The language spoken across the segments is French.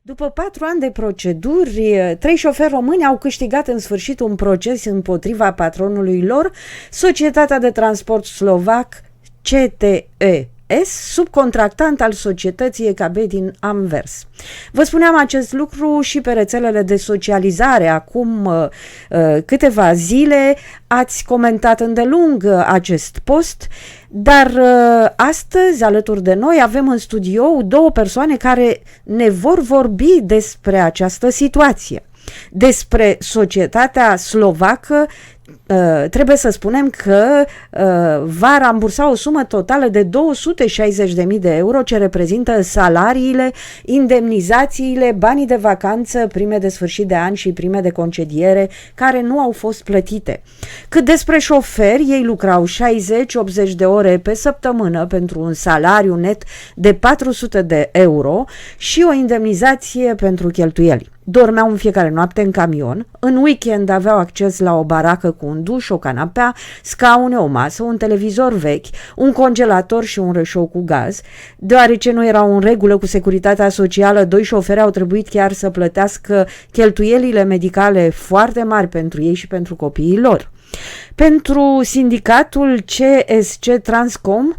După 4 ani de proceduri, 3 șoferi români au câștigat în sfârșit un proces împotriva patronului lor, Societatea de Transport Slovac CTES, subcontractant al societății EKB din Anvers. Vă spuneam acest lucru și pe rețelele de socializare. Acum câteva zile ați comentat îndelung acest post, dar astăzi, alături de noi, avem în studio două persoane care ne vor vorbi despre această situație. Despre societatea slovacă, trebuie să spunem că va rambursa o sumă totală de 260.000 de euro, ce reprezintă salariile, indemnizațiile, banii de vacanță, prime de sfârșit de an și prime de concediere care nu au fost plătite. Cât despre șoferi, ei lucrau 60-80 de ore pe săptămână pentru un salariu net de 400 de euro și o indemnizație pentru cheltuieli. Dormeau în fiecare noapte în camion, în weekend aveau acces la o baracă cu un duș, o canapea, scaune, o masă, un televizor vechi, un congelator și un rășou cu gaz. Deoarece nu erau în regulă cu securitatea socială, 2 șoferi au trebuit chiar să plătească cheltuielile medicale foarte mari pentru ei și pentru copiii lor. Pentru sindicatul CSC Transcom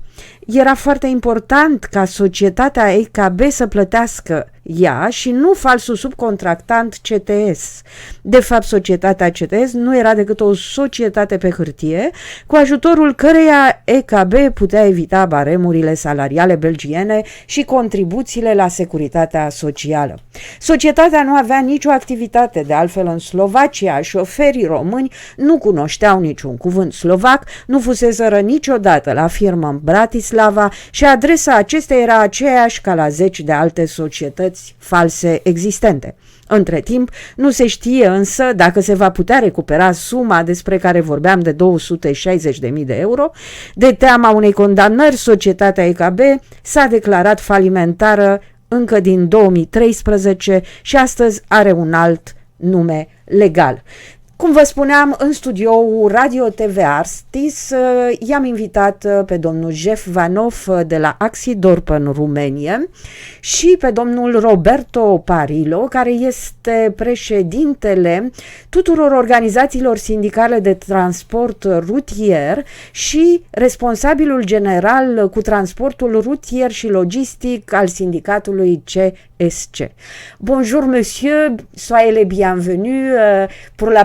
era foarte important ca societatea EKB să plătească ea și nu falsul subcontractant CTS. De fapt, societatea CTS nu era decât o societate pe hârtie, cu ajutorul căreia EKB putea evita baremurile salariale belgiene și contribuțiile la securitatea socială. Societatea nu avea nicio activitate, de altfel în Slovacia, șoferii români nu cunoșteau niciun cuvânt slovac, nu fuseseră niciodată la firmă în Bratislava și adresa acesteia era aceeași ca la 10 de alte societăți false existente. Între timp, nu se știe însă dacă se va putea recupera suma despre care vorbeam de 260.000 de euro. De teama unei condamnări, societatea EKB s-a declarat falimentară încă din 2013 și astăzi are un alt nume legal. Cum vă spuneam, în studioul Radio TV Artis i-am invitat pe domnul Jeff Vanov de la Axidorp în România și pe domnul Roberto Parilo, care este președintele tuturor organizațiilor sindicale de transport rutier și responsabilul general cu transportul rutier și logistic al sindicatului CSC. Bonjour monsieur, soyez les bienvenus pour la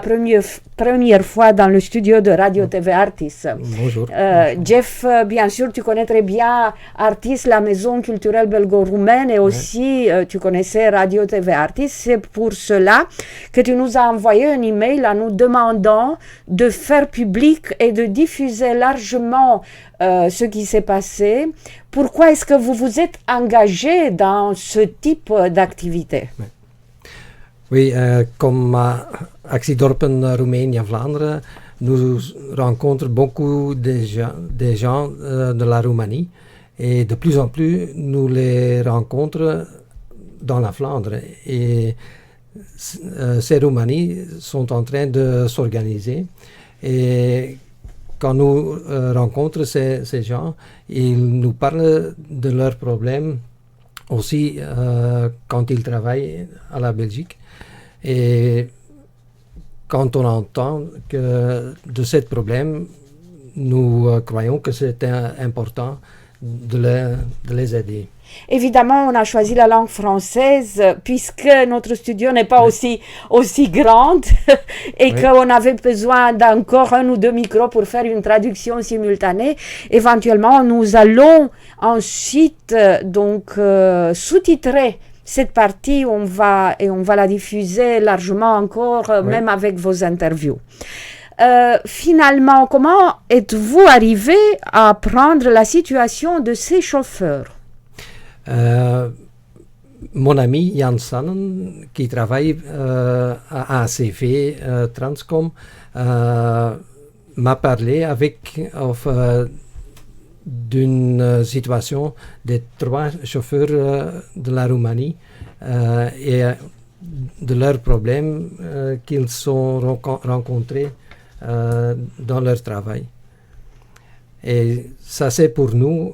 première fois dans le studio de Radio TV Artis. Bonjour. Jeff, bien sûr, tu connais très bien Artis, la maison culturelle belgo-roumaine, et aussi tu connaissais Radio TV Artis. C'est pour cela que tu nous as envoyé un email en nous demandant de faire public et de diffuser largement ce qui s'est passé. Pourquoi est-ce que vous vous êtes engagé dans ce type d'activité? Oui, comme Axidorp en Roumanie, en Flandre, nous rencontrons beaucoup de gens de la Roumanie et de plus en plus nous les rencontrons dans la Flandre. Et ces Roumanies sont en train de s'organiser et quand nous rencontrons ces gens, ils nous parlent de leurs problèmes aussi quand ils travaillent à la Belgique. Et quand on entend que de ce problème, nous croyons que c'est important de les aider. Évidemment, on a choisi la langue française puisque notre studio n'est pas aussi grande et qu'on avait besoin d'encore 1 ou 2 micros pour faire une traduction simultanée. Éventuellement, nous allons ensuite donc sous-titrer cette partie, on va la diffuser largement encore, même avec vos interviews. Finalement, comment êtes-vous arrivé à prendre la situation de ces chauffeurs? Mon ami Jan Sannen, qui travaille à ACV Transcom, m'a parlé d'une situation de 3 chauffeurs de la Roumanie et de leurs problèmes qu'ils ont rencontrés dans leur travail. Et ça, c'est pour nous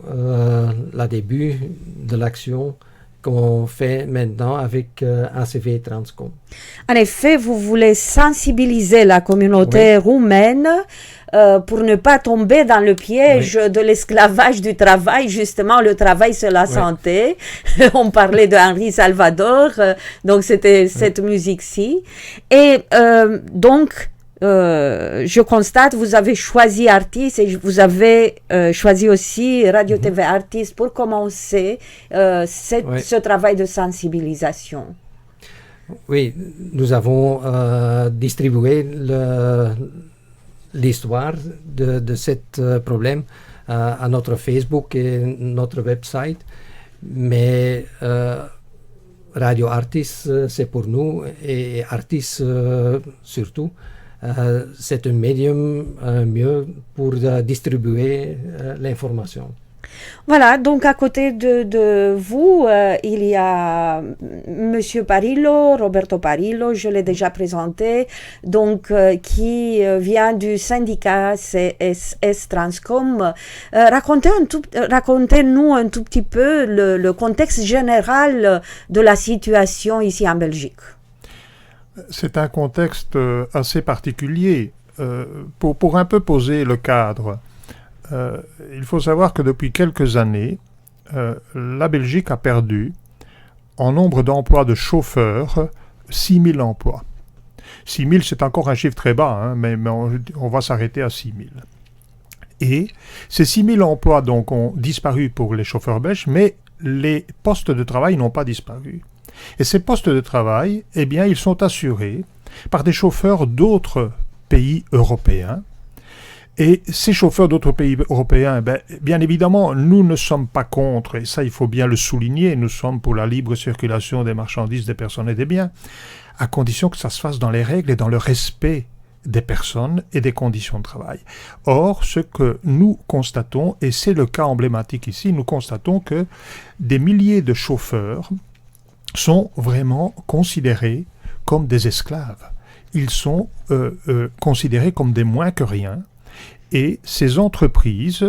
le début de l'action qu'on fait maintenant avec ACV Transcom. En effet, vous voulez sensibiliser la communauté roumaine pour ne pas tomber dans le piège de l'esclavage du travail. Justement, le travail, c'est la santé. On parlait de Henri Salvador, donc c'était cette musique-ci. Et donc, je constate, vous avez choisi Artis et vous avez choisi aussi Radio TV Artis pour commencer ce travail de sensibilisation. Oui, nous avons distribué l'histoire de ce problème à notre Facebook et notre website, mais Radio Artis, c'est pour nous, et Artis surtout, c'est un médium mieux pour distribuer l'information. Voilà, donc à côté de vous, il y a Monsieur Parillo, Roberto Parillo, je l'ai déjà présenté, donc qui vient du syndicat CSS Transcom. Racontez-nous un tout petit peu le contexte général de la situation ici en Belgique. C'est un contexte assez particulier. Pour un peu poser le cadre, il faut savoir que depuis quelques années, la Belgique a perdu, en nombre d'emplois de chauffeurs, 6 000 emplois. 6 000, c'est encore un chiffre très bas, hein, mais on va s'arrêter à 6 000. Et ces 6 000 emplois donc, ont disparu pour les chauffeurs belges, mais les postes de travail n'ont pas disparu. Et ces postes de travail, eh bien, ils sont assurés par des chauffeurs d'autres pays européens. Et ces chauffeurs d'autres pays européens, bien évidemment, nous ne sommes pas contre, et ça il faut bien le souligner, nous sommes pour la libre circulation des marchandises, des personnes et des biens, à condition que ça se fasse dans les règles et dans le respect des personnes et des conditions de travail. Or, ce que nous constatons, et c'est le cas emblématique ici, nous constatons que des milliers de chauffeurs sont vraiment considérés comme des esclaves. Ils sont considérés comme des moins que rien. Et ces entreprises,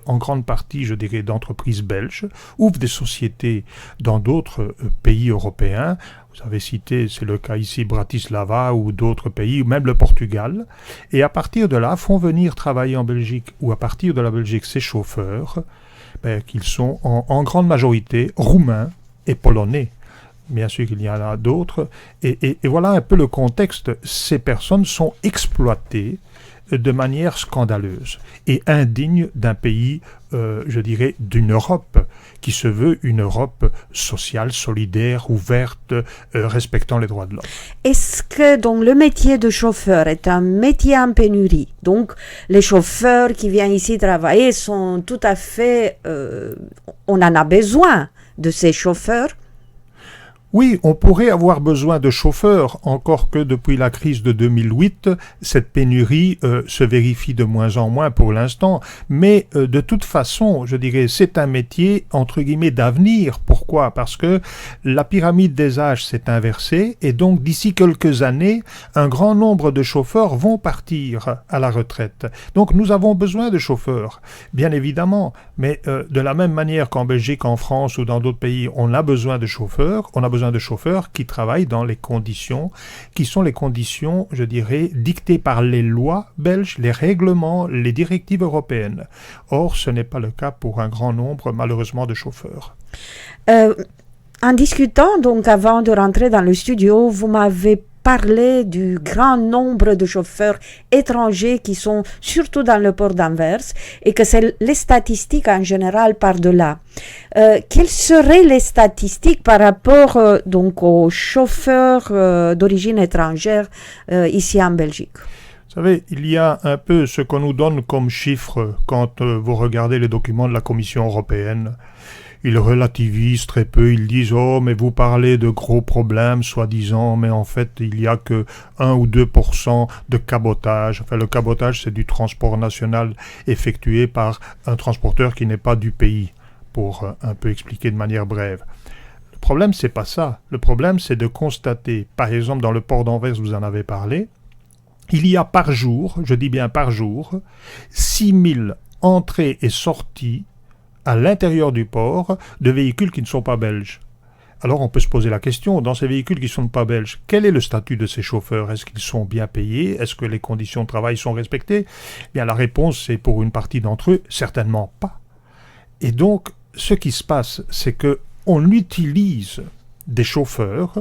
en grande partie, je dirais, d'entreprises belges, ouvrent des sociétés dans d'autres pays européens. Vous avez cité, c'est le cas ici, Bratislava ou d'autres pays, ou même le Portugal. Et à partir de là, font venir travailler en Belgique, ou à partir de la Belgique, ces chauffeurs, qu'ils sont en grande majorité roumains et polonais. Bien sûr qu'il y en a d'autres. Et voilà un peu le contexte. Ces personnes sont exploitées de manière scandaleuse et indigne d'un pays, je dirais, d'une Europe qui se veut une Europe sociale, solidaire, ouverte, respectant les droits de l'homme. Est-ce que donc le métier de chauffeur est un métier en pénurie? Donc les chauffeurs qui viennent ici travailler sont tout à fait... on en a besoin de ces chauffeurs? Oui, on pourrait avoir besoin de chauffeurs, encore que depuis la crise de 2008, cette pénurie se vérifie de moins en moins pour l'instant. Mais de toute façon, je dirais, c'est un métier, entre guillemets, d'avenir. Pourquoi? Parce que la pyramide des âges s'est inversée et donc d'ici quelques années, un grand nombre de chauffeurs vont partir à la retraite. Donc nous avons besoin de chauffeurs, bien évidemment. Mais de la même manière qu'en Belgique, en France ou dans d'autres pays, on a besoin de chauffeurs, on a besoin de chauffeurs qui travaillent dans les conditions qui sont les conditions, je dirais, dictées par les lois belges, les règlements, les directives européennes. Or, ce n'est pas le cas pour un grand nombre, malheureusement, de chauffeurs. En discutant, donc, avant de rentrer dans le studio, vous m'avez parler du grand nombre de chauffeurs étrangers qui sont surtout dans le port d'Anvers et que c'est les statistiques en général par de là. Quelles seraient les statistiques par rapport donc aux chauffeurs d'origine étrangère ici en Belgique? Vous savez, il y a un peu ce qu'on nous donne comme chiffre quand vous regardez les documents de la Commission européenne. Ils relativisent très peu, ils disent « Oh, mais vous parlez de gros problèmes, soi-disant, mais en fait, il n'y a que 1 ou 2% de cabotage. » Enfin, le cabotage, c'est du transport national effectué par un transporteur qui n'est pas du pays, pour un peu expliquer de manière brève. Le problème, c'est pas ça. Le problème, c'est de constater, par exemple, dans le port d'Anvers, vous en avez parlé, il y a par jour, je dis bien par jour, 6 000 entrées et sorties à l'intérieur du port de véhicules qui ne sont pas belges. Alors on peut se poser la question, dans ces véhicules qui ne sont pas belges, quel est le statut de ces chauffeurs? Est-ce qu'ils sont bien payés? Est-ce que les conditions de travail sont respectées? Bien, la réponse, c'est pour une partie d'entre eux, certainement pas. Et donc, ce qui se passe, c'est qu'on utilise des chauffeurs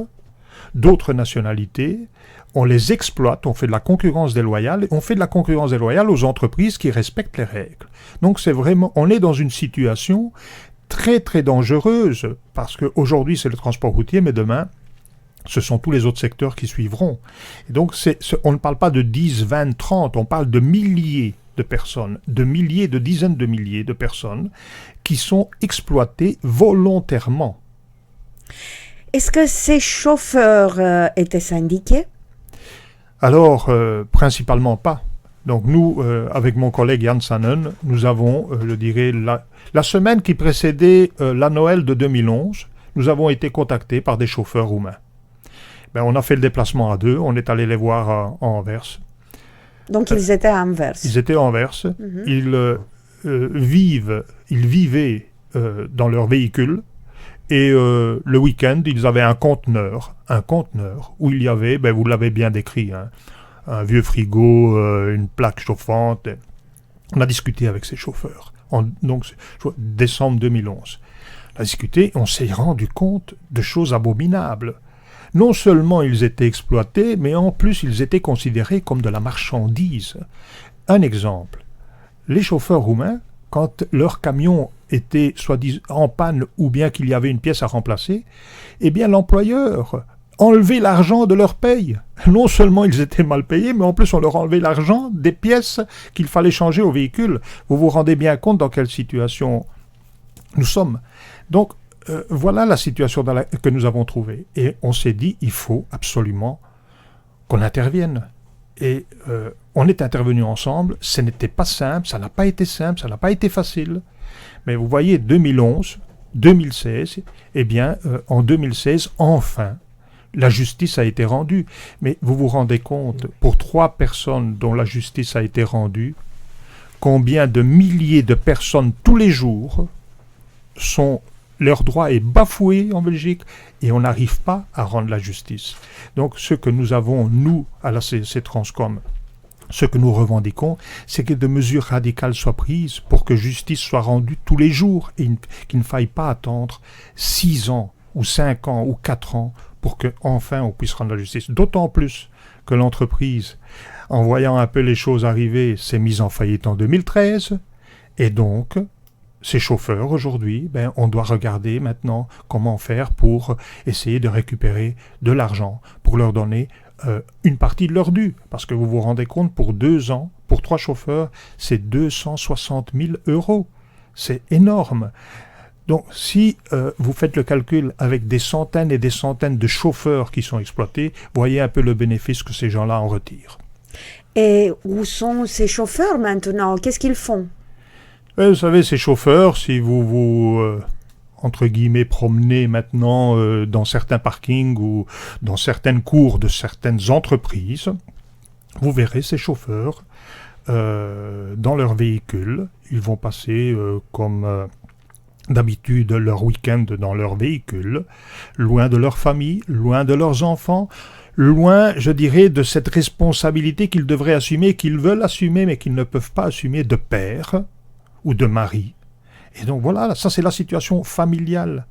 d'autres nationalités, on les exploite, on fait de la concurrence déloyale, on fait de la concurrence déloyale aux entreprises qui respectent les règles. Donc c'est vraiment, on est dans une situation très très dangereuse, parce qu'aujourd'hui c'est le transport routier, mais demain ce sont tous les autres secteurs qui suivront. Et donc on ne parle pas de 10, 20, 30, on parle de milliers de personnes, de dizaines de milliers de personnes qui sont exploitées volontairement. Est-ce que ces chauffeurs étaient syndiqués? Alors, principalement pas. Donc nous, avec mon collègue Jan Sannen, nous avons, je dirais, la semaine qui précédait la Noël de 2011, nous avons été contactés par des chauffeurs roumains. Ben, on a fait le déplacement à deux, on est allé les voir à Anvers. Donc ils étaient à Anvers. Ils étaient à Anvers. Mm-hmm. Ils vivaient dans leur véhicule. Et le week-end, ils avaient un conteneur où il y avait, ben, vous l'avez bien décrit, hein, un vieux frigo, une plaque chauffante. On a discuté avec ces chauffeurs, donc décembre 2011. On a discuté, on s'est rendu compte de choses abominables. Non seulement ils étaient exploités, mais en plus ils étaient considérés comme de la marchandise. Un exemple, les chauffeurs roumains, quand leur camion était soi-disant en panne ou bien qu'il y avait une pièce à remplacer, eh bien l'employeur enlevait l'argent de leur paye. Non seulement ils étaient mal payés, mais en plus on leur enlevait l'argent des pièces qu'il fallait changer au véhicule. Vous vous rendez bien compte dans quelle situation nous sommes. Donc voilà la situation que nous avons trouvée. Et on s'est dit, il faut absolument qu'on intervienne. Et on est intervenus ensemble, ce n'était pas simple, ça n'a pas été simple, ça n'a pas été facile. Mais vous voyez, 2011, 2016, eh bien, en 2016, enfin, la justice a été rendue. Mais vous vous rendez compte, pour 3 personnes dont la justice a été rendue, combien de milliers de personnes tous les jours leur droit est bafoué en Belgique et on n'arrive pas à rendre la justice. Donc ce que nous avons, nous, à la CC Transcom, ce que nous revendiquons, c'est que de mesures radicales soient prises pour que justice soit rendue tous les jours et qu'il ne faille pas attendre 6 ans ou 5 ans ou 4 ans pour qu'enfin on puisse rendre la justice. D'autant plus que l'entreprise, en voyant un peu les choses arriver, s'est mise en faillite en 2013 et donc ces chauffeurs aujourd'hui, ben, on doit regarder maintenant comment faire pour essayer de récupérer de l'argent, pour leur donner une partie de leur dû. Parce que vous vous rendez compte, pour 2 ans, pour 3 chauffeurs, c'est 260 000 €. C'est énorme. Donc si vous faites le calcul avec des centaines et des centaines de chauffeurs qui sont exploités, voyez un peu le bénéfice que ces gens-là en retirent. Et où sont ces chauffeurs maintenant? Qu'est-ce qu'ils font? Vous savez, ces chauffeurs, si vous entre guillemets, promenez maintenant dans certains parkings ou dans certaines cours de certaines entreprises, vous verrez ces chauffeurs dans leur véhicule. Ils vont passer comme d'habitude leur week-end dans leur véhicule, loin de leur famille, loin de leurs enfants, loin, je dirais, de cette responsabilité qu'ils devraient assumer, qu'ils veulent assumer, mais qu'ils ne peuvent pas assumer de père ou de mari. Et donc voilà, ça c'est la situation familiale.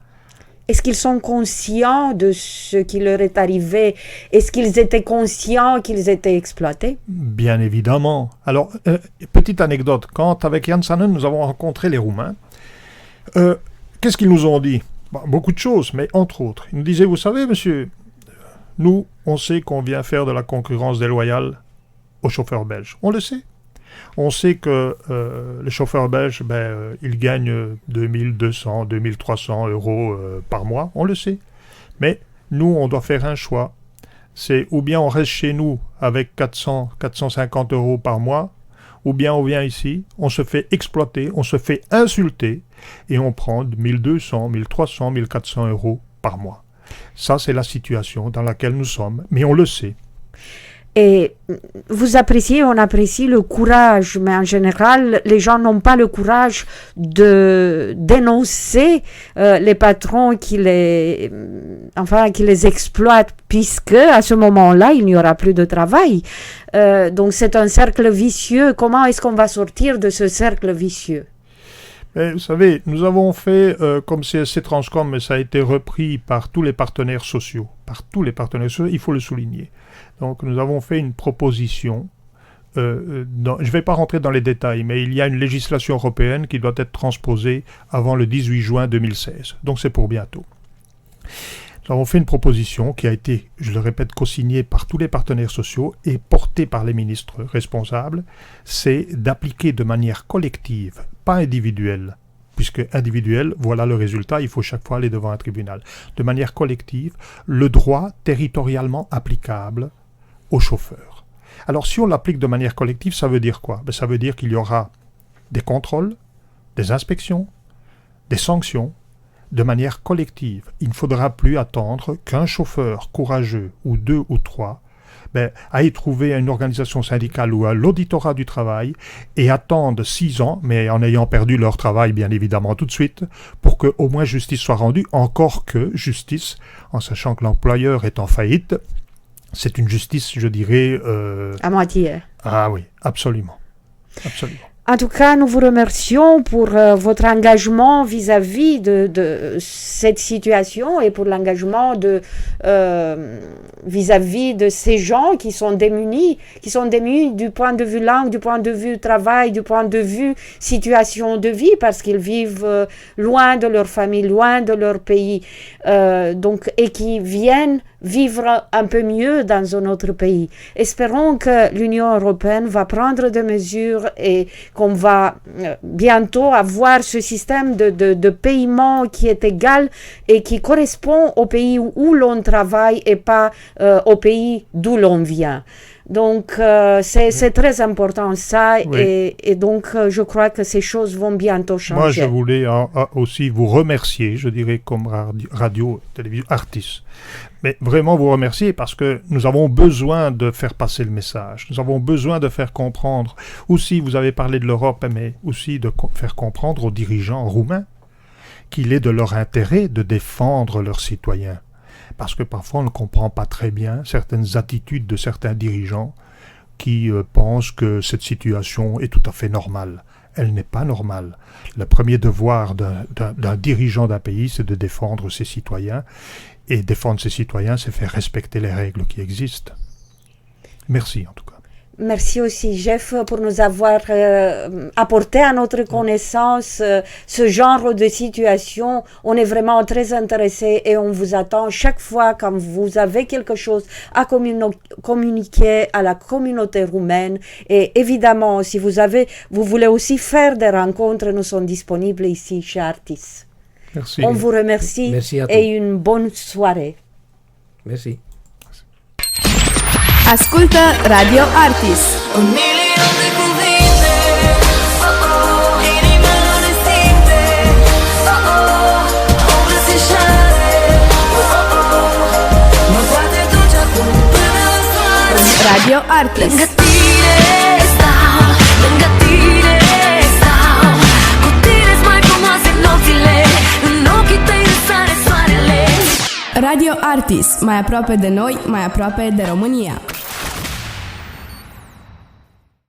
Est-ce qu'ils sont conscients de ce qui leur est arrivé? Est-ce qu'ils étaient conscients qu'ils étaient exploités? Bien évidemment. Alors, petite anecdote, quand avec Jan Sannen nous avons rencontré les Roumains, qu'est-ce qu'ils nous ont dit? Beaucoup de choses, mais entre autres, ils nous disaient, vous savez monsieur, nous on sait qu'on vient faire de la concurrence déloyale aux chauffeurs belges, on le sait. On sait que les chauffeurs belges, ils gagnent 2200, 2300 € par mois, on le sait. Mais nous, on doit faire un choix. C'est ou bien on reste chez nous avec 400, 450 € par mois, ou bien on vient ici, on se fait exploiter, on se fait insulter, et on prend 1200, 1300, 1400 € par mois. Ça, c'est la situation dans laquelle nous sommes, mais on le sait. Et vous appréciez, on apprécie le courage, mais en général, les gens n'ont pas le courage de dénoncer les patrons qui les exploitent, puisque à ce moment-là, il n'y aura plus de travail. Donc c'est un cercle vicieux. Comment est-ce qu'on va sortir de ce cercle vicieux? Mais vous savez, nous avons fait, comme CSC Transcom, mais ça a été repris par tous les partenaires sociaux. Il faut le souligner. Donc nous avons fait une proposition, je ne vais pas rentrer dans les détails, mais il y a une législation européenne qui doit être transposée avant le 18 juin 2016. Donc c'est pour bientôt. Nous avons fait une proposition qui a été, je le répète, co-signée par tous les partenaires sociaux et portée par les ministres responsables. C'est d'appliquer de manière collective, pas individuelle, puisque individuel, voilà le résultat, il faut chaque fois aller devant un tribunal. De manière collective, le droit territorialement applicable aux chauffeurs. Alors si on l'applique de manière collective, ça veut dire quoi? Ça veut dire qu'il y aura des contrôles, des inspections, des sanctions, de manière collective. Il ne faudra plus attendre qu'un chauffeur courageux, ou 2 ou 3, aille trouver une organisation syndicale ou à l'auditorat du travail et attendent 6 ans, mais en ayant perdu leur travail bien évidemment tout de suite, pour que au moins justice soit rendue, encore que justice, en sachant que l'employeur est en faillite, c'est une justice, je dirais... à moitié. Ah oui, absolument. Absolument. En tout cas, nous vous remercions pour votre engagement vis-à-vis de cette situation et pour l'engagement vis-à-vis de ces gens qui sont démunis du point de vue langue, du point de vue travail, du point de vue situation de vie, parce qu'ils vivent loin de leur famille, loin de leur pays, et qui viennent vivre un peu mieux dans un autre pays. Espérons que l'Union européenne va prendre des mesures et qu'on va bientôt avoir ce système de paiement qui est égal et qui correspond au pays où l'on travaille et pas au pays d'où l'on vient. Donc, c'est très important ça, oui. et donc je crois que ces choses vont bientôt changer. Moi, je voulais aussi vous remercier, je dirais comme radio, télévision, Artis. Mais vraiment vous remercier parce que nous avons besoin de faire passer le message. Nous avons besoin de faire comprendre. Aussi, vous avez parlé de l'Europe, mais aussi de faire comprendre aux dirigeants roumains qu'il est de leur intérêt de défendre leurs citoyens. Parce que parfois on ne comprend pas très bien certaines attitudes de certains dirigeants qui pensent que cette situation est tout à fait normale. Elle n'est pas normale. Le premier devoir d'un dirigeant d'un pays, c'est de défendre ses citoyens. Et défendre ses citoyens, c'est faire respecter les règles qui existent. Merci en tout cas. Merci aussi, Jeff, pour nous avoir apporté à notre connaissance ce genre de situation. On est vraiment très intéressés et on vous attend chaque fois quand vous avez quelque chose à communiquer à la communauté roumaine. Et évidemment, si vous voulez aussi faire des rencontres, nous sommes disponibles ici chez Artis. Merci. On vous remercie. Merci à et une bonne soirée. Merci. Ascultă Radio Artis. Un milion de cuvinte, inima nu ne simte, o găsișare, mă poate duce acum până la soare. Radio Artis. Lângă tine stau, cu tine-s mai frumoase nopțile, în ochii tăi răsare soarele. Radio Artis, mai aproape de noi, mai aproape de România.